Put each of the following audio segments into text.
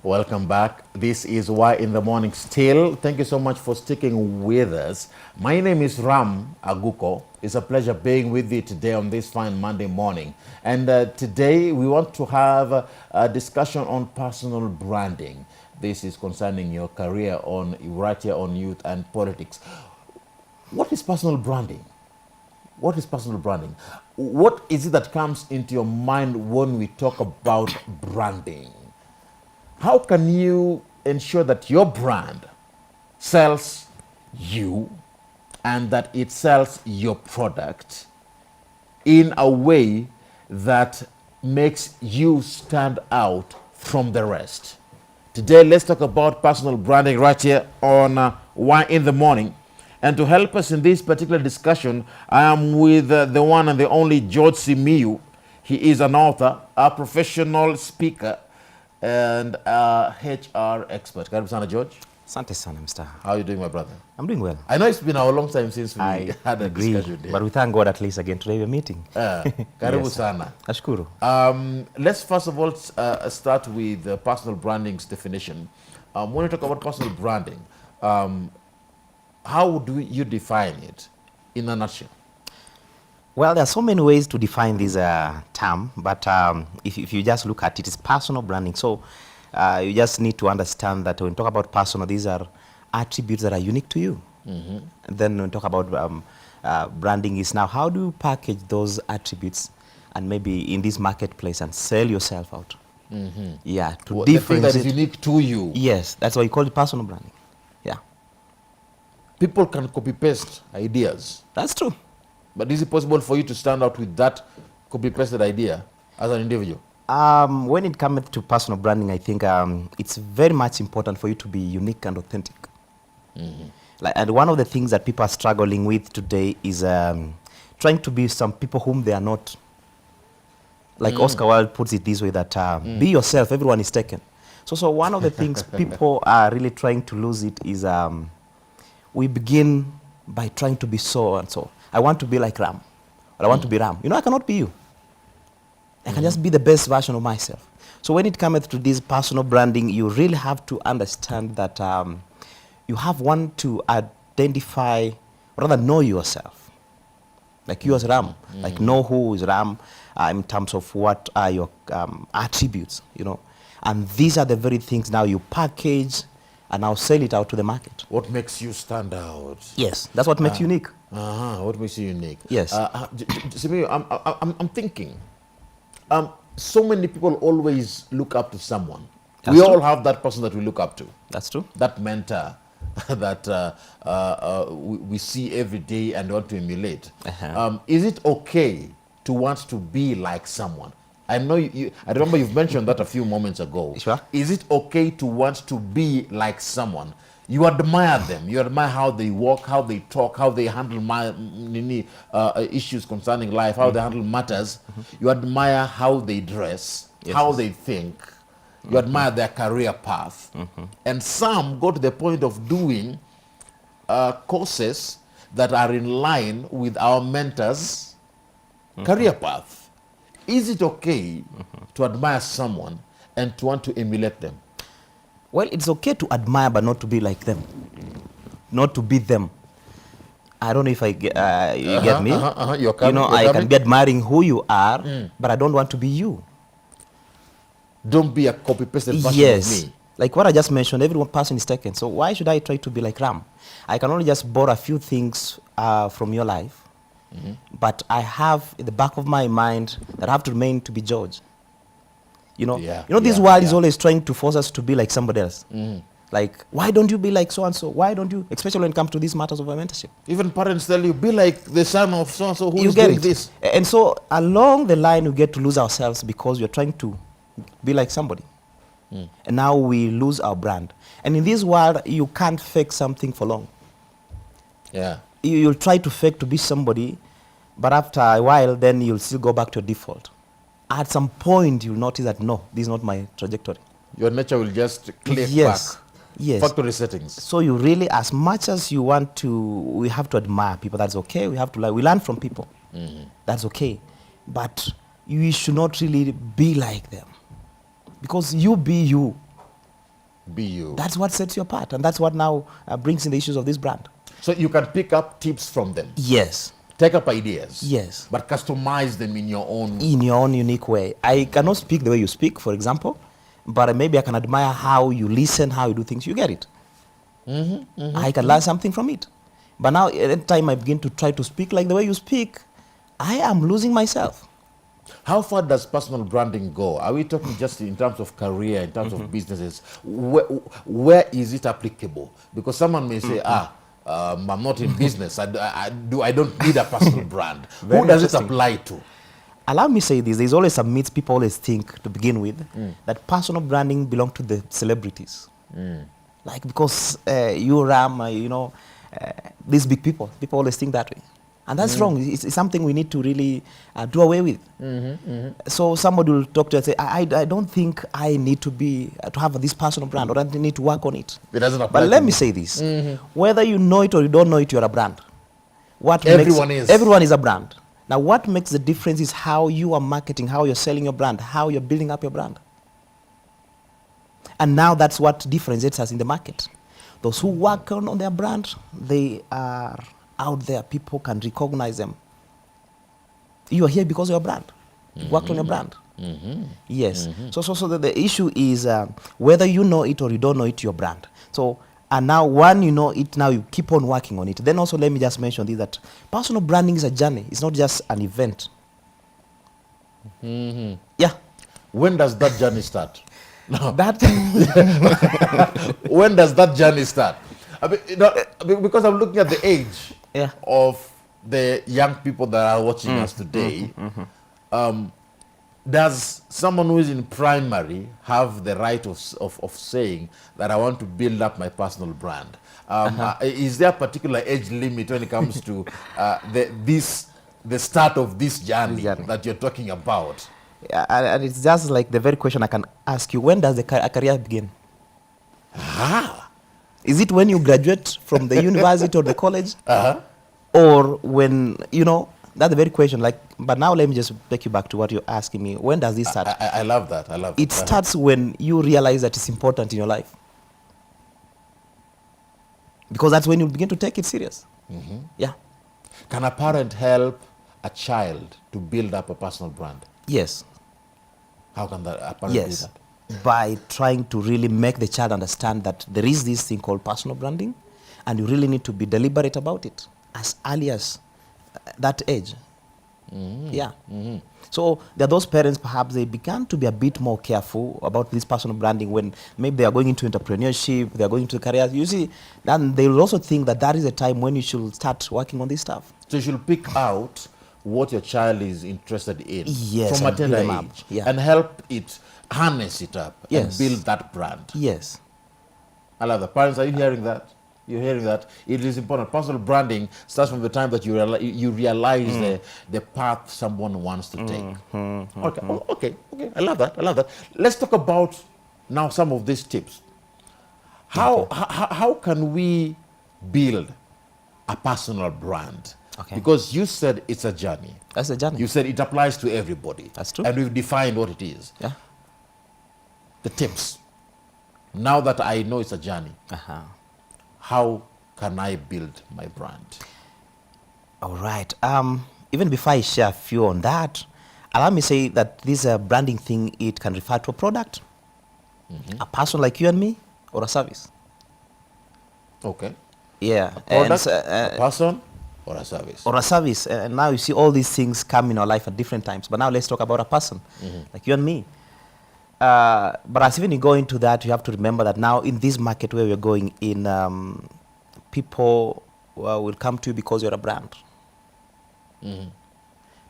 Welcome back. This is Why in the Morning still. Thank you so much for sticking with us. My name is Ram Aguko. It's a pleasure being with you today on this fine Monday morning. And today we want to have a discussion on personal branding. This is concerning your career right here on Youth and Politics. What is personal branding? What is personal branding? What is it that comes into your mind when we talk about branding? How can you ensure that your brand sells you and that it sells your product in a way that makes you stand out from the rest? Today, let's talk about personal branding right here on Why in the Morning. And to help us in this particular discussion, I am with the one and the only George Simiyu. He is an author, a professional speaker, and a HR expert. Karibu sana, George. Asante sana, Mr. How are you doing, my brother? I'm doing well. I know it's been a long time since we had a agree, discussion there. but we thank God at least again today we're meeting. Karibu sana. Ashkuru. Let's first of all start with personal branding's definition. When you talk about personal branding, how do you define it in a nutshell? Well, there are so many ways to define this term, but if you just look at it, it's personal branding. So you just need to understand that when you talk about personal, these are attributes that are unique to you. And then when we talk about branding is now, how do you package those attributes and maybe in this marketplace and sell yourself out? Yeah, to differentiate. The thing that is unique to you. Yes, that's why you call it personal branding. Yeah. People can copy-paste ideas. That's true. But is it possible for you to stand out with that copy-pasted idea as an individual? When it comes to personal branding, I think it's very much important for you to be unique and authentic. And one of the things that people are struggling with today is trying to be some people whom they are not. Like Oscar Wilde puts it this way, that be yourself, everyone is taken. So one of the things people are really trying to lose it is we begin by trying to be so and so. I want to be like Ram, or I want to be Ram. You know, I cannot be you. I can just be the best version of myself. So when it comes to this personal branding, you really have to understand that you have to identify, or rather know yourself. Like you as Ram, like know who is Ram in terms of what are your attributes, you know. And these are the very things now you package and now sell it out to the market. What makes you stand out? Yes, that's what makes you unique. What makes you unique? Yes. Simiyu, I'm thinking, so many people always look up to someone. That's we true. all have that person that we look up to. That's true. That mentor that we see every day and want to emulate. Is it okay to want to be like someone? I know I remember you've mentioned that a few moments ago. Sure. Is it okay to want to be like someone? You admire them. You admire how they walk, how they talk, how they handle issues concerning life, how they handle matters. You admire how they dress, how they think. You admire their career path. And some go to the point of doing courses that are in line with our mentors' career path. Is it okay to admire someone and to want to emulate them? Well, it's okay to admire, but not to be like them. Not to be them. I don't know if you get me. I can be admiring who you are, but I don't want to be you. Don't be a copy-pasted version of me. Like what I just mentioned, every one person is taken. So why should I try to be like Ram? I can only just borrow a few things from your life, but I have in the back of my mind that I have to remain to be George. You know, this world is always trying to force us to be like somebody else. Like, why don't you be like so-and-so? Why don't you, especially when it comes to these matters of mentorship? Even parents tell you, be like the son of so-and-so who is doing this. And so along the line, we get to lose ourselves because we're trying to be like somebody. And now we lose our brand. And in this world, you can't fake something for long. Yeah. You'll try to fake to be somebody, but after a while, then you'll still go back to your default. At some point, you'll notice that, no, this is not my trajectory. Your nature will just click back. Yes. Factory settings. So you really, as much as you want to, we have to admire people. That's okay. We have to we learn from people. That's okay. But you should not really be like them. Because you be you. Be you. That's what sets you apart, and that's what now brings in the issues of this brand. So you can pick up tips from them. Yes. Take up ideas. Yes. But customize them in your own. In your own unique way. I cannot speak the way you speak, for example, but maybe I can admire how you listen, how you do things. You get it. I can learn something from it. But now, every time I begin to try to speak like the way you speak, I am losing myself. How far does personal branding go? Are we talking just in terms of career, in terms of businesses? Where is it applicable? Because someone may say, I'm not in business. I don't need a personal brand. Who does it apply to? Allow me say this. There's always some myths people always think to begin with that personal branding belongs to the celebrities. Like because you, Ram, these big people always think that way. And that's wrong. It's something we need to really do away with. So somebody will talk to you and say, I don't think I need to have this personal brand, or I need to work on it. It doesn't apply. But let me say this. Whether you know it or you don't know it, you're a brand. Everyone is a brand. Now what makes the difference is how you are marketing, how you're selling your brand, how you're building up your brand. And now that's what differentiates us in the market. Those who work on their brand, they are out there. People can recognize them. You are here because of your brand. You worked on your brand. Yes. So the issue is whether you know it or you don't know it, your brand. So, and now when you know it, now you keep on working on it. Then also let me just mention this, that personal branding is a journey. It's not just an event. Yeah. When does that journey start? No. When does that journey start? I mean, because I'm looking at the age of the young people that are watching us today. Does someone who is in primary have the right of saying that I want to build up my personal brand? Is there a particular age limit when it comes to the start of this journey that you're talking about? Yeah, and it's just like the very question I can ask you: when does a career begin? Is it when you graduate from the university or the college, or when That's the very question. But now let me just take you back to what you're asking me. When does this start? I love that. It starts when you realize that it's important in your life, because that's when you begin to take it serious. Yeah. Can a parent help a child to build up a personal brand? Yes. How can a parent do that? By trying to really make the child understand that there is this thing called personal branding, and you really need to be deliberate about it as early as that age. Yeah. So there are those parents, perhaps they began to be a bit more careful about this personal branding when maybe they are going into entrepreneurship, they are going into careers. You see, then they will also think that is a time when you should start working on this stuff. So you should pick out what your child is interested in from a tender age and help it harness it up and build that brand. Yes. I love that. Parents, are you hearing that? You're hearing that? It is important. Personal branding starts from the time that you realize the path someone wants to take. Okay. I love that. Let's talk about now some of these tips. How can we build a personal brand? Because you said it's a journey. That's a journey. You said it applies to everybody. That's true. And we've defined what it is. Yeah. The tips. Now that I know it's a journey, how can I build my brand? All right. Even before I share a few on that, allow me to say that this branding thing, it can refer to a product, a person like you and me, or a service. Okay. Yeah. A product, a person, or a service. Or a service. And now you see all these things come in our life at different times. But now let's talk about a person, like you and me. But as even you go into that, you have to remember that now in this market where we're going in, people will come to you because you're a brand.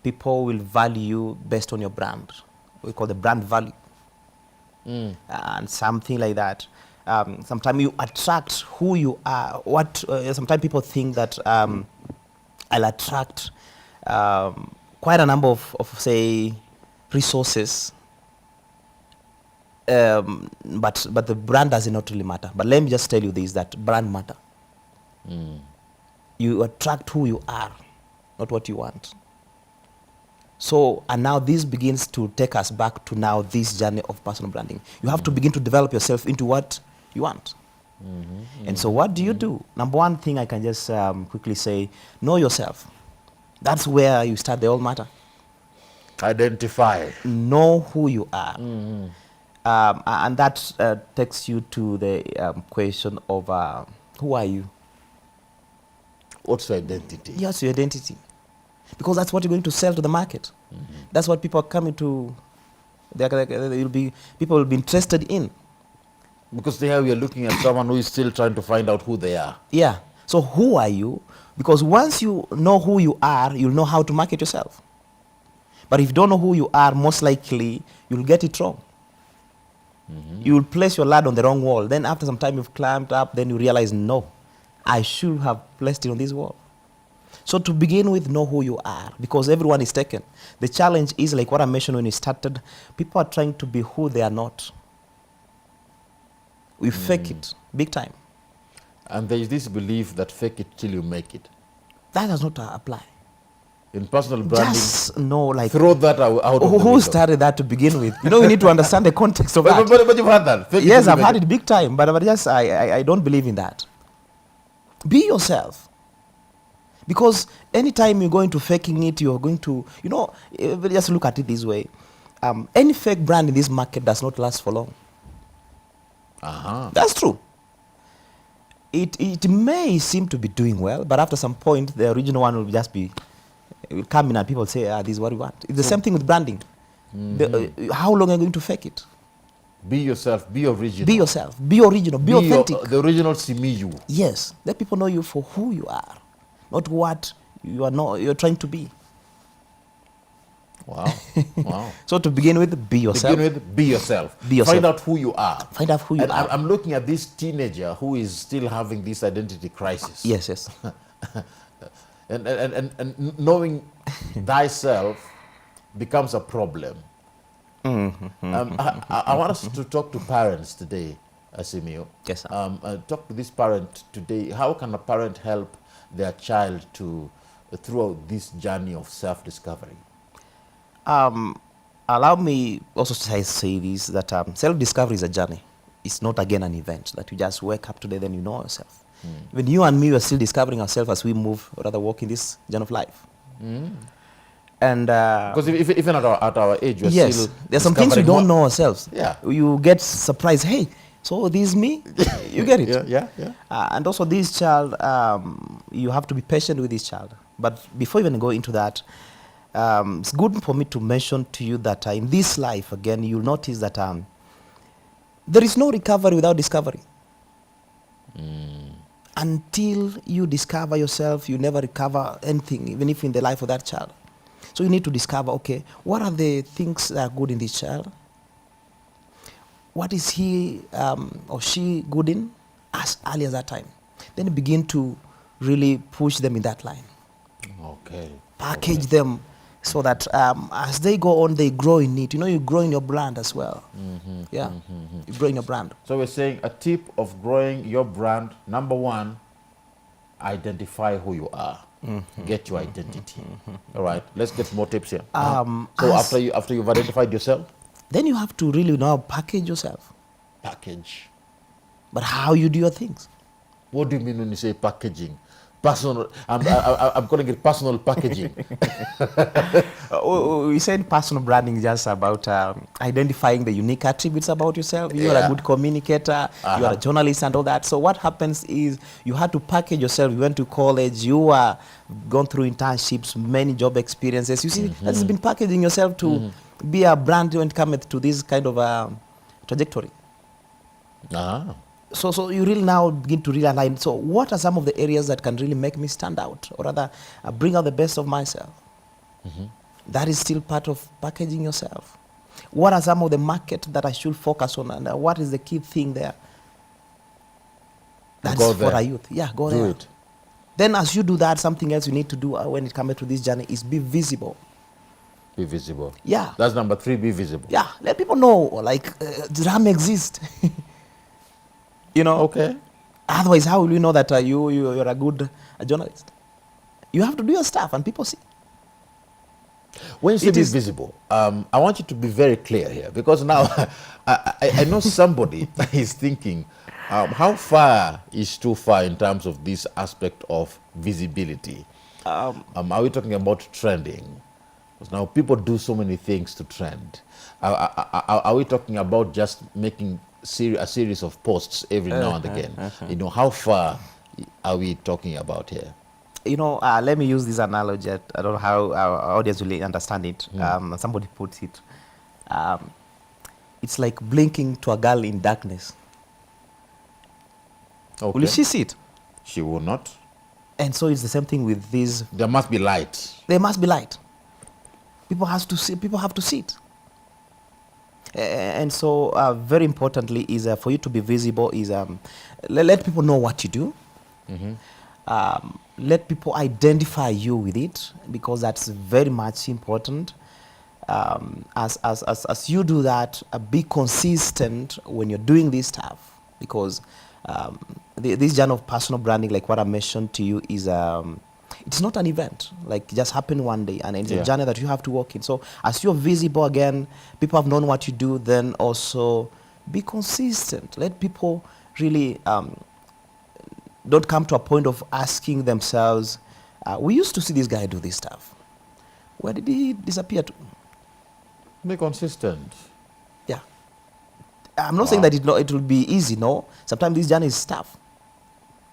People will value you based on your brand. We call the brand value. And something like that. Sometimes you attract who you are. Sometimes people think that I'll attract quite a number of say, resources. But the brand does not really matter. But let me just tell you this, that brand matter. You attract who you are, not what you want. So, and now this begins to take us back to now this journey of personal branding. You have to begin to develop yourself into what you want. And so what do you do? Number one thing I can just quickly say, know yourself. That's where you start the whole matter. Identify. Know who you are. And that takes you to the question of who are you? What's your identity? Yes, your identity. Because that's what you're going to sell to the market. That's what people are coming to, people will be interested in. Because there we are looking at someone who is still trying to find out who they are. Yeah. So who are you? Because once you know who you are, you'll know how to market yourself. But if you don't know who you are, most likely you'll get it wrong. You will place your lad on the wrong wall. Then after some time you've climbed up, then you realize, no, I should have placed it on this wall. So to begin with, know who you are, because everyone is taken. The challenge is like what I mentioned when we started. People are trying to be who they are not. We fake it big time. And there is this belief that fake it till you make it. That does not apply. In personal branding, just know, like, throw that out of the who window. started that to begin with? You know, we need to understand the context of that. But you've had that. Fake Yes, till you I've make had it big time, but I don't believe in that. Be yourself. Because anytime you're going to faking it, you're going to, you know, just look at it this way. Any fake brand in this market does not last for long. That's true. It may seem to be doing well, but after some point, the original one will just be, it will come in and people say, this is what we want. It's the same thing with branding. How long are you going to fake it? Be yourself. Be original. Be yourself. Be original. Be authentic. The original Simiyu. Yes. Let people know you for who you are, not what you are not. You're trying to be. Wow. Wow. So to begin with, be yourself. Begin with, be yourself. Be yourself. Find out who you are. Find out who you are. I'm looking at this teenager who is still having this identity crisis. Yes, yes. and knowing thyself becomes a problem. I want us to talk to parents today, Simiyu. Yes, sir. Talk to this parent today. How can a parent help their child to throughout this journey of self-discovery? Allow me also to say this, that self-discovery is a journey. It's not, again, an event that you just wake up today, then you know yourself. When you and me are still discovering ourselves as we move, or rather walk in this journey of life. And because even at our age, we're yes, still there's some things we don't know ourselves. Yeah. You get surprised, hey, so this is me? You get it? Yeah. And also this child, you have to be patient with this child. But before even go into that, it's good for me to mention to you that in this life, again, you'll notice that there is no recovery without discovery. Until you discover yourself, you never recover anything, even if in the life of that child. So you need to discover, okay, what are the things that are good in this child? What is he or she good in as early as that time? Then you begin to really push them in that line. Okay. Package them so that as they go on, they grow in it. You know, you grow in your brand as well. You grow in your brand. So we're saying a tip of growing your brand, number one, identify who you are. Get your identity. All right, let's get more tips here. So after you've identified yourself, then you have to really now package yourself. package. But how you do your things? What do you mean when you say packaging? Personal. I'm calling it personal packaging. We said personal branding is just about identifying the unique attributes about yourself. You are a good communicator, you are a journalist and all that. So what happens is you had to package yourself. You went to college, you are gone through internships, many job experiences. You see, that has been packaging yourself to be a brand when it comes to this kind of trajectory. So you really now begin to realign. So what are some of the areas that can really make me stand out, or rather bring out the best of myself? That is still part of packaging yourself. What are some of the market that I should focus on, and what is the key thing there? That's for our youth. Yeah, go there. it. Then as you do that, something else you need to do when it comes to this journey is be visible. Be visible. Yeah. That's number 3, be visible. Yeah, let people know, like, RAM exists. You know? Okay. Otherwise, how will you know that you're a good journalist? You have to do your stuff and people see. When you say be visible, I want you to be very clear here, because now I know somebody is thinking, How far is too far in terms of this aspect of visibility? Are we talking about trending? Because now people do so many things to trend. Are we talking about just making a series of posts every now and again? You know, how far are we talking about here? You know, let me use this analogy. I don't know how our audience will understand it. Somebody puts it. It's like blinking to a girl in darkness. Okay. Will she see it? She will not. And so it's the same thing with these. There must be light. There must be light. People have to see. People have to see it. And so, very importantly, is for you to be visible. Is let people know what you do. Let people identify you with it, because that's very much important. As you do that, be consistent when you're doing this stuff, because this genre of personal branding, like what I mentioned to you, is it's not an event like just happened one day, and it's a journey that you have to walk in. So as you're visible again, people have known what you do, then also be consistent. Let people really don't come to a point of asking themselves, we used to see this guy do this stuff. Where did he disappear to? Be consistent. Yeah. I'm not saying that it will be easy, no. Sometimes this journey is tough.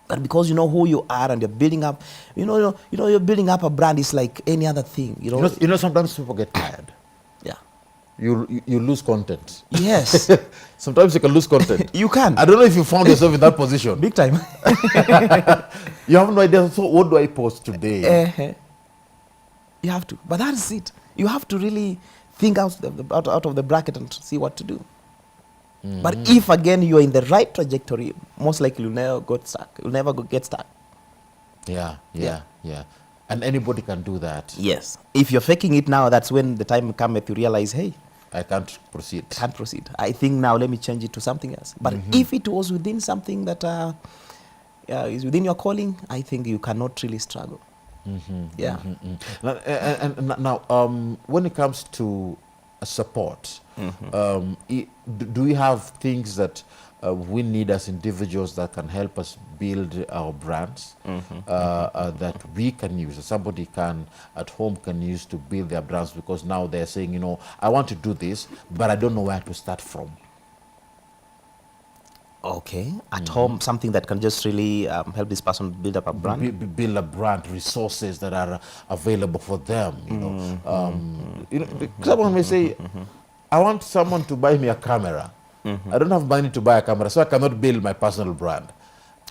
But because you know who you are and you're building up, you're building up a brand. Is like any other thing, you know. Sometimes people get tired. Yeah. You lose content. Yes. Sometimes you can lose content. You can. I don't know if you found yourself in that position. Big time. You have no idea. So what do I post today? You have to. But that's it. You have to really think out of the bracket and see what to do. But if again you're in the right trajectory, most likely you'll never get stuck. You'll never get stuck. Yeah. And anybody can do that. Yes. If you're faking it now, that's when the time comes to realize, hey, I can't proceed. I think now let me change it to something else. But if it was within something that is within your calling, I think you cannot really struggle. Yeah. Now, when it comes to support, do we have things that we need as individuals that can help us build our brands that we can use, somebody can at home can use to build their brands? Because now they're saying, I want to do this, but I don't know where to start from. Okay, at home, something that can just really help this person build up a brand. Build a brand, resources that are available for them. Someone may say, I want someone to buy me a camera. I don't have money to buy a camera, so I cannot build my personal brand.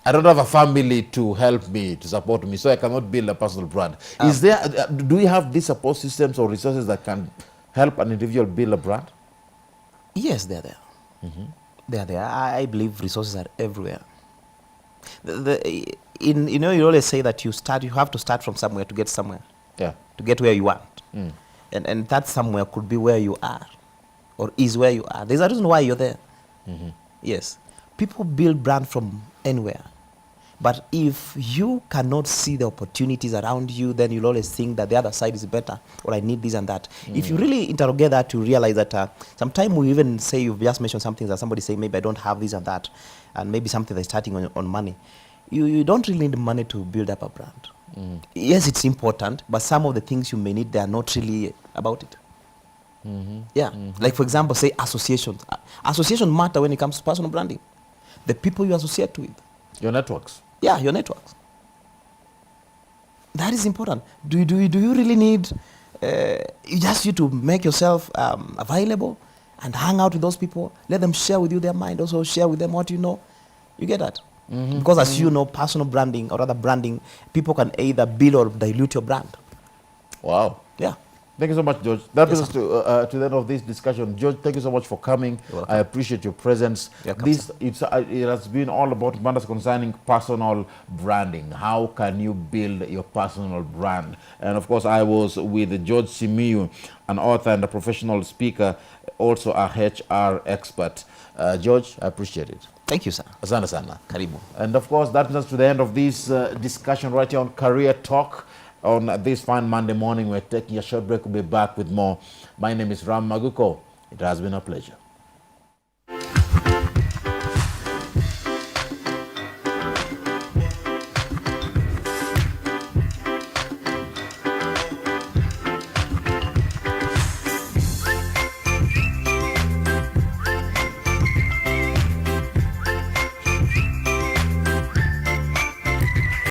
I don't have a family to help me, to support me, so I cannot build a personal brand. Do we have these support systems or resources that can help an individual build a brand? Yes, they're there. They're there. I believe resources are everywhere. You always say that you have to start from somewhere to get somewhere. Yeah. To get where you want. And that somewhere could be where you are, or is where you are. There's a reason why you're there. Yes. People build brand from anywhere. But if you cannot see the opportunities around you, then you'll always think that the other side is better, or I need this and that. If you really interrogate that, you realize that sometimes we even say, you've just mentioned something that somebody say, maybe I don't have this and that, and maybe something that's starting on money. You don't really need money to build up a brand. Yes, it's important, but some of the things you may need, they are not really about it. Yeah. Like, for example, say associations. Association matter when it comes to personal branding. The people you associate with. Your networks. Yeah, your networks. That is important. Do you really need you to make yourself available and hang out with those people? Let them share with you their mind. Also share with them what you know. You get that? Because as you know, personal branding, or rather branding, people can either build or dilute your brand. Wow. Yeah. Thank you so much, George. That brings us to the end of this discussion. George, thank you so much for coming. I appreciate your presence. It has been all about matters concerning personal branding. How can you build your personal brand? And of course, I was with George Simiyu, an author and a professional speaker, also a HR expert. George, I appreciate it. Thank you, sir. Asante sana. Karibu. And of course, that brings us to the end of this discussion right here on Career Talk. On this fine Monday morning, we're taking a short break. We'll be back with more. My name is Ram Maguko. It has been a pleasure.